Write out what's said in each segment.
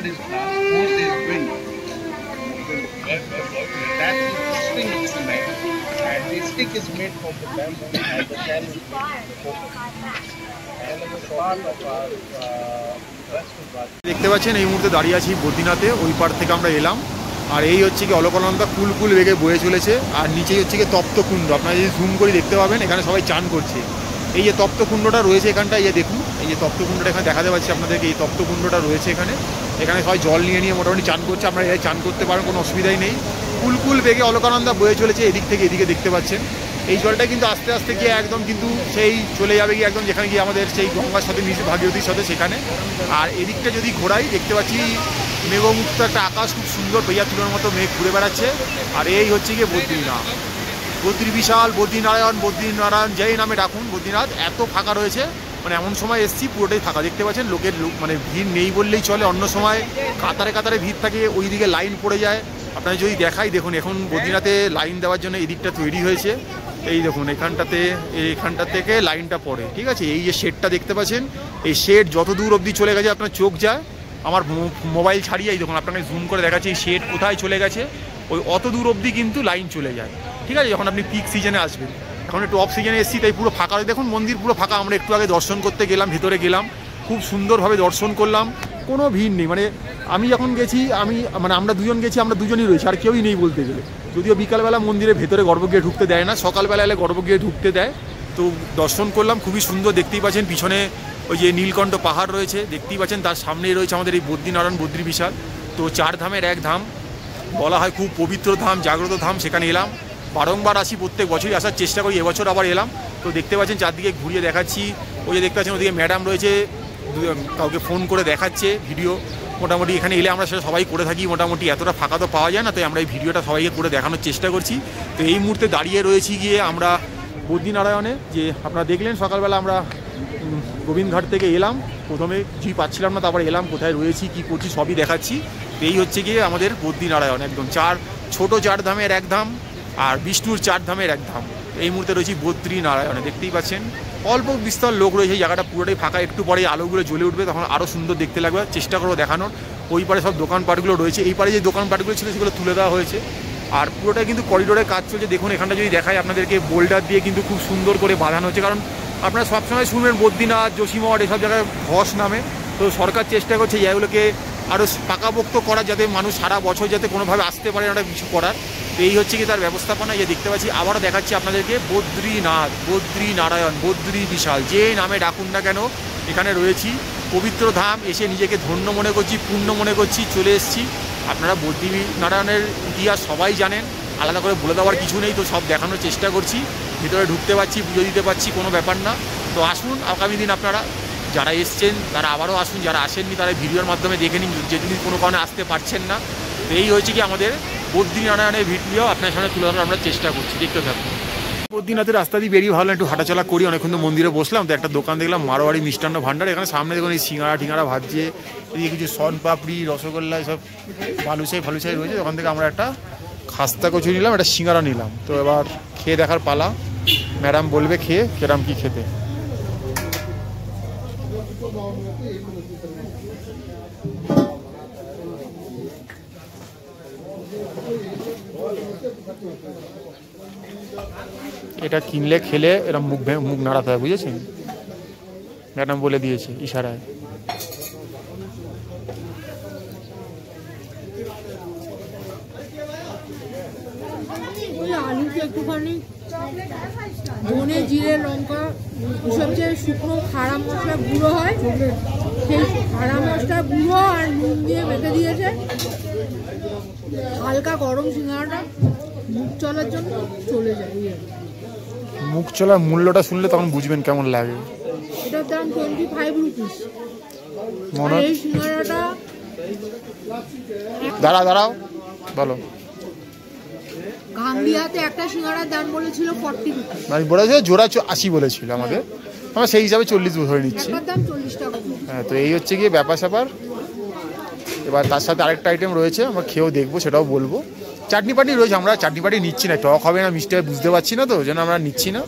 third is flask, fourth is wind. That string is made, and the stick is made from the bamboo, and the shell is made from part of our দেখতে পাচ্ছেন এই মুহূর্তে দাঁড়িয়ে আছি বদ্রীনাথে। ওই পার থেকে আমরা এলাম, আর এই হচ্ছে কি অলকানন্দা কুল বেগে বয়ে চলেছে, আর নিচেই হচ্ছে কি তপ্তকুণ্ড। আপনারা যদি জুম করে দেখতে পাবেন এখানে সবাই চান করছে। এই যে তপ্তকুণ্ডটা রয়েছে এখানটা, এই যে দেখুন এই যে তপ্তকুণ্ডটা এখানে দেখাতে পাচ্ছি আপনাদেরকে। এই তপ্তকুণ্ডটা রয়েছে এখানে, এখানে সবাই জল নিয়ে মোটামুটি চান করছে। আপনারা এখানে চান করতে পারেন, কোনো অসুবিধাই নেই। কুল বেগে অলকানন্দা বয়ে চলেছে এদিক থেকে এদিকে দেখতে পাচ্ছেন। এই জলটা কিন্তু আস্তে আস্তে গিয়ে একদম কিন্তু সেই চলে যাবে গিয়ে একদম যেখানে গিয়ে আমাদের সেই গঙ্গার সাথে মিশে ভাগীরথীর সাথে সেখানে। আর এদিকটা যদি ঘোরাই দেখতে পাচ্ছি মেঘমুক্ত একটা আকাশ, খুব সুন্দর পেঁয়া তুলোর মতো মেঘ ঘুরে বেড়াচ্ছে। আর এই হচ্ছে গিয়ে বদ্রীনাথ, বদ্রী বিশাল, বদ্রীনারায়ণ যেই নামে ডাকুন। বদ্রীনাথ এত ফাঁকা রয়েছে, মানে এমন সময় এসছি পুরোটাই ফাঁকা। দেখতে পাচ্ছেন লোকের মানে ভিড় নেই বললেই চলে। অন্য সময় কাতারে ভিড় থাকে, ওই দিকে লাইন পড়ে যায়। আপনারা যদি দেখাই দেখুন, এখন বদ্রীনাথে লাইন দেওয়ার জন্য এই দিকটা তৈরি হয়েছে। এই দেখুন এইখানটা থেকে লাইনটা পড়ে, ঠিক আছে। এই যে শেডটা দেখতে পাচ্ছেন, এই শেড যত দূর অবধি চলে গেছে আপনার চোখ যায়। আমার মোবাইল ছাড়িয়ে এই দেখুন আপনাকে জুম করে দেখাচ্ছি এই শেড কোথায় চলে গেছে। ওই অত দূর অবধি কিন্তু লাইন চলে যায়, ঠিক আছে, যখন আপনি পিক সিজনে আসবেন। এখন একটু অফ সিজনে এসেছি তাই পুরো ফাঁকা। দেখুন মন্দির পুরো ফাঁকা। আমরা একটু আগে দর্শন করতে গেলাম, ভিতরে গেলাম, খুব সুন্দরভাবে দর্শন করলাম, কোনো ভিড় নেই। মানে আমি যখন গেছি আমরা দুজন গেছি, আমরা দুজনই রয়েছি, আর কেউই নেই বলতে গেলে। যদিও বিকালবেলা মন্দিরের ভেতরে গর্ভগৃহে ঢুকতে দেয় না, সকালবেলা এলে গর্ভগৃহে ঢুকতে দেয়। তো দর্শন করলাম, খুবই সুন্দর। দেখতেই পাচ্ছেন পিছনে ওই যে নীলকণ্ঠ পাহাড় রয়েছে, দেখতেই পাচ্ছেন। তার সামনেই রয়েছে আমাদের এই বদ্রীনারায়ণ, বদ্রী বিশাল। তো 4 ধামের এক ধাম বলা হয়, খুব পবিত্র ধাম, জাগ্রত ধাম। সেখানে এলাম, বারংবার আসি, প্রত্যেক বছরই আসার চেষ্টা করি, এবছর আবার এলাম। তো দেখতে পাচ্ছেন চারদিকে ঘুরিয়ে দেখাচ্ছি। ওই যে দেখতে পাচ্ছেন ওদিকে ম্যাডাম রয়েছে, কাউকে ফোন করে দেখাচ্ছে ভিডিও। মোটামুটি এখানে এলে আমরা সেটা সবাই করে থাকি। মোটামুটি এতটা ফাঁকা তো পাওয়া যায় না, তাই আমরা এই ভিডিওটা সবাইকে করে দেখানোর চেষ্টা করছি। তো এই মুহূর্তে দাঁড়িয়ে রয়েছি গিয়ে আমরা বদ্রীনারায়ণে। যে আপনারা দেখলেন সকালবেলা আমরা গোবিন্দঘাট থেকে এলাম, প্রথমে কিছুই পাচ্ছিলাম না, তারপরে এলাম, কোথায় রয়েছি কী করছি সবই দেখাচ্ছি। তো এই হচ্ছে গিয়ে আমাদের বদ্রীনারায়ণ, একদম ছোট 4 ধামের এক ধাম, আর বিষ্ণুর 4 ধামের এক ধাম। এই মুহূর্তে রয়েছি বদ্রীনারায়ণে, দেখতেই পাচ্ছেন অল্প বিস্তর লোক রয়েছে। এই জায়গাটা পুরোটাই ফাঁকা, একটু পরে আলোগুলো জ্বলে উঠবে, তখন আরও সুন্দর দেখতে লাগবে। চেষ্টা করবো দেখানোর। ওই পারে সব দোকানপাটগুলো রয়েছে, এই পারে যে দোকানপাটগুলো ছিল সেগুলো তুলে দেওয়া হয়েছে। আর পুরোটাই কিন্তু করিডোরে কাজ চলছে। দেখুন এখানটা যদি দেখাই আপনাদেরকে, বোল্ডার দিয়ে কিন্তু খুব সুন্দর করে বাঁধানো হচ্ছে। কারণ আপনারা সবসময় শুনবেন বদ্রীনাথ, যোশীমঠ এসব জায়গায় ধস নামে। তো সরকার চেষ্টা করছে জায়গাগুলোকে আরও পাকাপোক্ত করার, যাতে মানুষ সারা বছর যাতে কোনোভাবে আসতে পারে, একটা কিছু করার। তো এই হচ্ছে কি তার ব্যবস্থাপনা। যে দেখতে পাচ্ছি আবারও দেখাচ্ছি আপনাদেরকে বদ্রীনাথ, বদ্রীনারায়ণ, বদ্রী বিশাল, যে নামে ডাকুন না কেন এখানে রয়েছি। পবিত্র ধাম, এসে নিজেকে ধন্য মনে করছি, পূর্ণ মনে করছি, চলে এসেছি। আপনারা বদ্রীনারায়ণের ইতিহাস সবাই জানেন, আলাদা করে বলে দেওয়ার কিছু নেই। তো সব দেখানোর চেষ্টা করছি, ভিতরে ঢুকতে পারছি, পুজো দিতে পারছি, কোনো ব্যাপার না। তো আসুন আগামী দিন আপনারা যারা এসছেন তারা আবারও আসুন, যারা আসেননি তারা ভিডিওর মাধ্যমে দেখে নিন, যেদিন কোনো কারণে আসতে পারছেন না। তো এই হচ্ছে কি আমাদের বদ্রীনারায়ণের ভিডিও আপনার সামনে তুলে ধরার আমরা চেষ্টা করছি, দেখতে থাকুন। বদ্রীনাথের রাস্তা দিয়ে বেরিয়ে ভাবলাম একটু হাঁটাচলা করি। অনেকক্ষণ তো মন্দিরে বসলাম, তো একটা দোকান দেখলাম মারোয়ারি মিষ্টান্ন ভাণ্ডার। এখানে সামনে দেখুন এই সিঙ্গাড়া ভাজছে, এদিকে কিছু সন পাপড়ি, রসগোল্লা, এসব ফালুচাই রয়েছে। ওখান থেকে আমরা একটা খাস্তা কচুরি নিলাম, একটা সিঙ্গাড়া নিলাম। তো এবার খেয়ে দেখার পালা, ম্যাডাম বলবে খেয়ে কেরাম কি খেতে। এটা কিনলে খেলে এরকম মুখ নাড়াতে হয়, বুঝেছেন? ম্যাডাম বলে দিয়েছে ইশারায়। আলুকে একটুখানি ধনে, জিরে, লঙ্কা, এসব যে শুকনো খাড়া মশলা গুঁড়ো হয়, সেই খাড়া মশলা গুঁড়ো আর নুন দিয়ে মেখে দিয়েছে। হালকা গরম সিঙ্গাড়াটা মুখ চলার জন্য চলে যায়। মুখ চলার মূল্যটা শুনলে তখন বুঝবেন কেমন লাগে। এটার দাম 25 রুপিস। এই সিঙ্গাড়াটা দাঁড়াও বলো। গাম্বিয়াতে একটা সিঙ্গাড়ার দাম বলেছিল 40 রুপিস, মানে বলেছিল জোড়া 80 বলেছিল আমাদের। আমরা সেই হিসাবে 40 ধরে নিচ্ছি। দাম 40 টাকা। হ্যাঁ, তো এই হচ্ছে গিয়ে ব্যাপার স্যাপার। এবার তার সাথে আরেকটা আইটেম রয়েছে, আমরা খেয়েও দেখবো, সেটাও বলবো। চাটনি পাটি রয়েছে, আমরা চাটনি পাটি নিচ্ছি না, টক হবে না মিষ্টি হবে বুঝতে পারছি না, তো ওই জন্য আমরা নিচ্ছি না।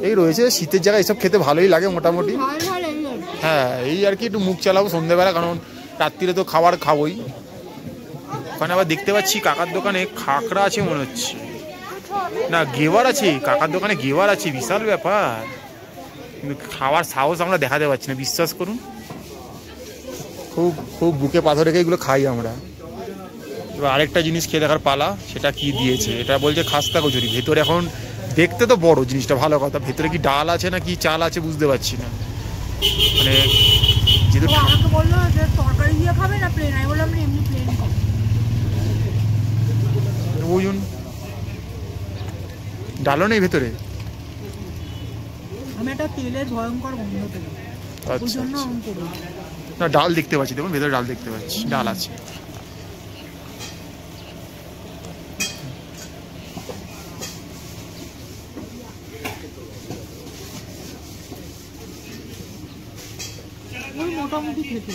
এই রয়েছে, শীতের জায়গায় এসব খেতে ভালোই লাগে মোটামুটি। হ্যাঁ, এই আর কি একটু মুখ চালাবো সন্ধ্যেবেলা, কারণ রাত্রিরে তো খাবার খাবোই। ওখানে আবার দেখতে পাচ্ছি কাকার দোকানে খাকড়া আছে মনে হচ্ছে, না গেওয়ার আছে, কাকার দোকানে গেওয়ার আছে, বিশাল ব্যাপার। কিন্তু খাওয়ার সাহস আমরা দেখাতে পারছি না, বিশ্বাস করুন। খুব খুব বুকে পাথর রেখে এগুলো খাই আমরা। এবার আরেকটা জিনিস খেয়ে দেখার পালা, সেটা কি দিয়েছে, এটা বলছে খাস্তা কচুরি। ভেতরে এখন দেখতে তো বড় জিনিসটা, ভালো কথা, ভেতরে কি ডাল আছে না কি চাল আছে বুঝতে পারছি না। মানে যেহেতু আমাকে বললো যে তরকারি দিয়ে খাবে না প্লেন, আমি বললাম এমনি প্লেন খাবো। বুঝুন ডালও নেই ভেতরে। আমি একটা তেলের ভয়ঙ্কর গন্ধ পেলাম, ওই জন্য আমি করি না। ডাল দেখতে পাচ্ছি, দেখুন ভেতরে ডাল দেখতে পাচ্ছি, ডাল আছে। মোটামুটি খেতে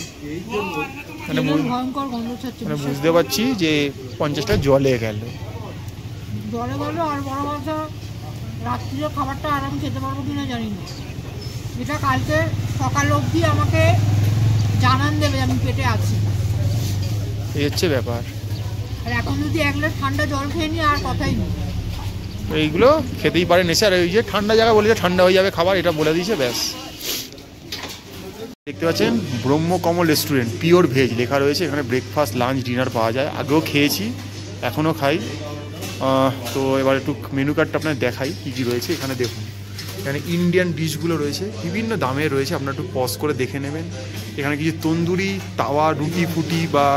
মানে ভয়ঙ্কর গন্ধ ছাড়ছে, মানে বুঝতে পারছি যে 50টা জলে গেল, জলে গেল। আর বড় কথা, রাত্রিরে খাবারটা আরাম খেতে পারবো কিনা জানি না। এটা কালকে সকাল অবধি আমাকে জানান দেবে আমি পেটে আছি, এই হচ্ছে ব্যাপার। আর এখন যদি এক গ্লাস ঠান্ডা জল খেয়ে নিই আর কথাই নেই। এইগুলো খেতেই পারে নেশা। আর ওই যে ঠান্ডা জায়গা বলে যে ঠান্ডা হয়ে যাবে খাবার, এটা বলে দিয়েছে ব্যাস। দেখতে পাচ্ছেন ব্রহ্মকমল রেস্টুরেন্ট, পিওর ভেজ লেখা রয়েছে। এখানে ব্রেকফাস্ট, লাঞ্চ, ডিনার পাওয়া যায়। আগেও খেয়েছি, এখনও খাই। তো এবার একটু মেনু কার্ডটা আপনার দেখাই কী কী রয়েছে। এখানে দেখুন, এখানে ইন্ডিয়ান ডিশগুলো রয়েছে, বিভিন্ন দামের রয়েছে, আপনারা একটু পজ করে দেখে নেবেন। এখানে কিছু তন্দুরি তাওয়া রুটি ফুটি বা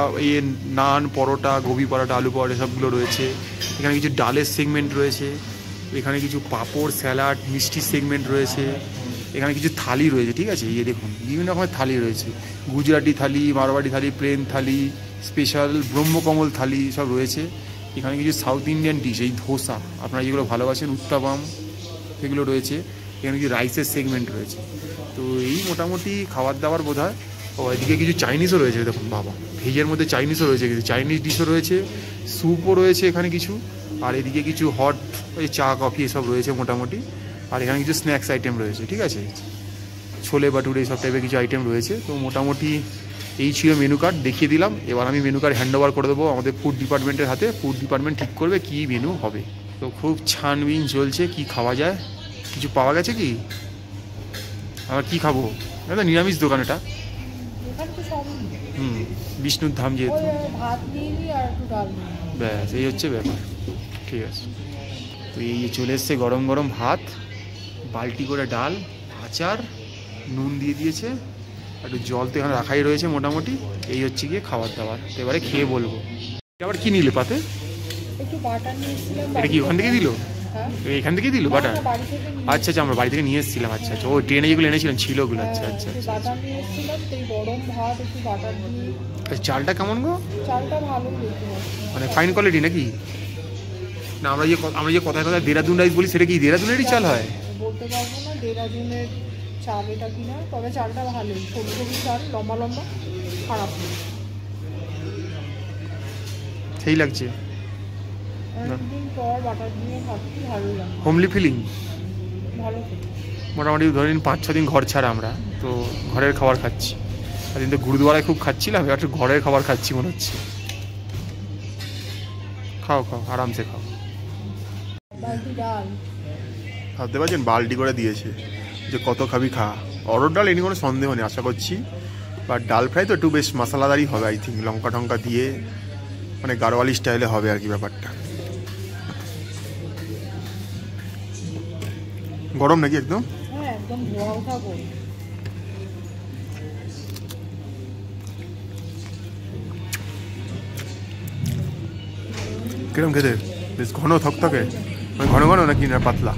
নান, পরোটা, গোবি পরোটা, আলু পরোটা সবগুলো রয়েছে। এখানে কিছু ডালের সেগমেন্ট রয়েছে, এখানে কিছু পাঁপড়, স্যালাড, মিষ্টির সেগমেন্ট রয়েছে। এখানে কিছু থালি রয়েছে, ঠিক আছে, এই দেখুন বিভিন্ন রকমের থালি রয়েছে, গুজরাটি থালি, মারোয়াড়ি থালি, প্লেন থালি, স্পেশাল ব্রহ্মকমল থালি সব রয়েছে। এখানে কিছু সাউথ ইন্ডিয়ান ডিশ, এই ধোসা আপনারা যেগুলো ভালোবাসেন, উত্তাপাম, সেগুলো রয়েছে। এখানে কিছু রাইসের সেগমেন্ট রয়েছে। তো এই মোটামুটি খাবার দাবার বোধ হয়। ও এদিকে কিছু চাইনিজও রয়েছে, দেখুন বাবা, ভেজের মধ্যে চাইনিজও রয়েছে, কিছু চাইনিজ ডিশও রয়েছে, স্যুপও রয়েছে এখানে কিছু। আর এদিকে কিছু হট ওই চা কফি এসব রয়েছে মোটামুটি। আর এখানে কিছু স্ন্যাক্স আইটেম রয়েছে, ঠিক আছে, ছোলে বাটুরে এইসব টাইপের কিছু আইটেম রয়েছে। তো মোটামুটি এই ছিল মেনু কার্ড, দেখিয়ে দিলাম। এবার আমি মেনু কার্ড হ্যান্ড ওভার করে দেবো আমাদের ফুড ডিপার্টমেন্টের হাতে। ফুড ডিপার্টমেন্ট ঠিক করবে কী মেনু হবে। তো খুব ছানবিন চলছে, কি খাওয়া যায়। কিছু পাওয়া গেছে কি? আবার কি খাবো, এটা নিরামিষ দোকান এটা। বিষ্ণুর ধাম যেহেতু, ব্যাস এই হচ্ছে ব্যাপার, ঠিক আছে। তো এই চলে এসছে গরম গরম ভাত, বালতি করে ডাল, আচার, নুন দিয়ে দিয়েছে, একটু জল তো এখানে রাখাই রয়েছে মোটামুটি। এই হচ্ছে গিয়ে খাবার দাবার। তো এবারে খেয়ে বলবো। আবার কি নিলে পাতে? এটা কি ওখান থেকে দিল? এখান থেকে দিল বাটার? আচ্ছা আচ্ছা, আমরা বাড়ি থেকে নিয়ে এসেছিলাম। আচ্ছা আচ্ছা, ও ট্রেনে যেগুলো এনেছিলেন ছিল ওগুলো। আচ্ছা আচ্ছা আচ্ছা। চালটা কেমন গো? মানে ফাইন কোয়ালিটি নাকি? না আমরা যে কথায় কথায় দেরাদুন রাইস বলি, সেটা কি দেরাদুনেরই চাল হয়? বলতে পারবো না দেরাদুনের চাল এটা কিনা, তবে চালটা ভালোই, সরু সরু চাল, লম্বা লম্বা, খারাপ না, সেই লাগছে। অনেকদিন পর বাটার দিয়ে খাচ্ছি, ভালো লাগে, হোমলি ফিলিং, ভালো। মোটামুটি ধরেন 5-6 দিন ঘর ছাড়া আমরা তো ঘরের খাবার খাচ্ছি। সেদিন তো গুরুদুয়ারায় খুব খাচ্ছিলাম, এবার একটু ঘরের খাবার খাচ্ছি মনে হচ্ছে। খাও খাও, আরামসে খাও। ভাবতে পারছেন বালতি করে দিয়েছে, যে কত খাবি খা। অরড় ডাল এনি কোনো সন্দেহ নেই আশা করছি, বাট ডাল ফ্রাই তো একটু বেশ মশলাদারই হবে আই থিঙ্ক, লঙ্কা টঙ্কা দিয়ে, মানে গাড়োয়ালি স্টাইলে হবে আর কি ব্যাপারটা। গরম নাকি একদম? হ্যাঁ একদম ধোয়া ওঠা গরম। কিরম খেতে? বেশ ঘন থকথকে, মানে ঘন ঘন নাকি না পাতলা?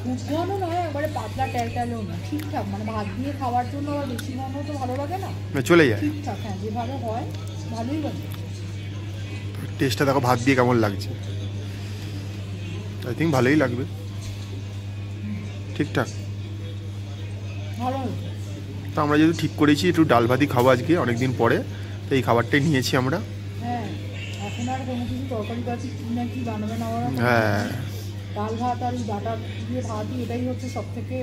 খুব ঘন নয়, একবারে পাতলা ট্যালট্যালেও না, ঠিকঠাক। মানে ভাত দিয়ে খাওয়ার জন্য আবার বেশি ঘন তো ভালো লাগে না, চলে যায় ঠিকঠাক। হ্যাঁ যেভাবে হয় ভালোই লাগে। টেস্টটা দেখো ভাত দিয়ে কেমন লাগছে, আই থিঙ্ক ভালোই লাগবে, ঠিকঠাক ভালো। তো আমরা যেহেতু ঠিক করেছি একটু ডাল ভাতই খাবো আজকে অনেকদিন পরে, তো এই খাবারটাই নিয়েছি আমরা। হ্যাঁ এখন আর কোনো কিছু তরকারি পাচ্ছি কি না কি বানাবে না, হ্যাঁ ডাল ভাত আর এই বাটার দিয়ে ভাতই, এটাই হচ্ছে সব থেকে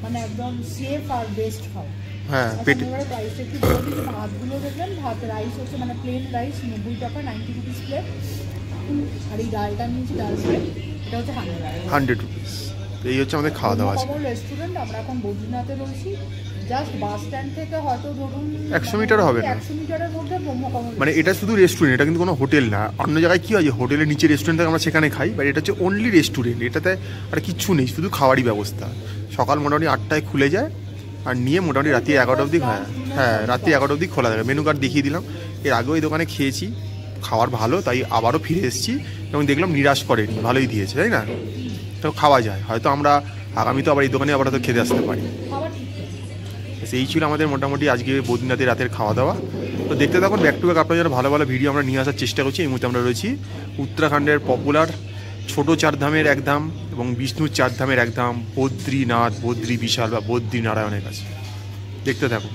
মানে একদম সেফ আর বেস্ট খাবার। হ্যাঁ আচ্ছা, পেট এবারে প্রাইসটা একটু বলে দিই। ভাতগুলো দেখবেন, ভাত রাইস হচ্ছে মানে প্লেন রাইস 90 টাকা, 90 রুপিস প্লেট। আর এই ডালটা নিয়েছি, ডাল প্লেট, এটা হচ্ছে 100 রুপিস। এই হচ্ছে আমাদের খাওয়া দাওয়া আছে। রেস্টুরেন্ট। আমরা এখন বদ্রীনাথে রয়েছি, জাস্ট বাস স্ট্যান্ড থেকে হয়তো ধরুন 100 মিটার হবে না, 100 মিটারের মধ্যে ব্রহ্মকমল। মানে এটা শুধু রেস্টুরেন্ট, এটা কিন্তু কোনো হোটেল না। অন্য জায়গায় কী হয় যে হোটেলের নিচে রেস্টুরেন্ট থাকে, আমরা সেখানে খাই, বাট এটা হচ্ছে অনলি রেস্টুরেন্ট। এটাতে আর কিচ্ছু নেই, শুধু খাওয়ারই ব্যবস্থা। সকাল মোটামুটি 8টায় খুলে যায় আর নিয়ে মোটামুটি রাত্রি 11টা অবধি, হ্যাঁ রাত্রি 11টা অবধি খোলা থাকে। মেনু কার্ড দেখিয়ে দিলাম। এর আগেও এই দোকানে খেয়েছি, খাবার ভালো, তাই আবারও ফিরে এসেছি এবং দেখলাম নিরাশ করেনি, ভালোই দিয়েছে, তাই না? তো খাওয়া যায়, হয়তো আমরা আগামীতে আবার এই দোকানে আবার হয়তো খেতে আসতে পারি। এই ছিল আমাদের মোটামুটি আজকে বদ্রীনাথের রাতের খাওয়া দাওয়া। তো দেখতে থাকুন ব্যাক টু ব্যাক আপনার জন্য ভালো ভালো ভিডিও আমরা নিয়ে আসার চেষ্টা করছি। এই মুহূর্তে আমরা রয়েছি উত্তরাখণ্ডের পপুলার ছোটো চারধামের এক ধাম এবং বিষ্ণুর চারধামের এক ধাম বদ্রীনাথ, বদ্রী বিশাল বা বদ্রীনারায়ণের কাছে। দেখতে থাকুন।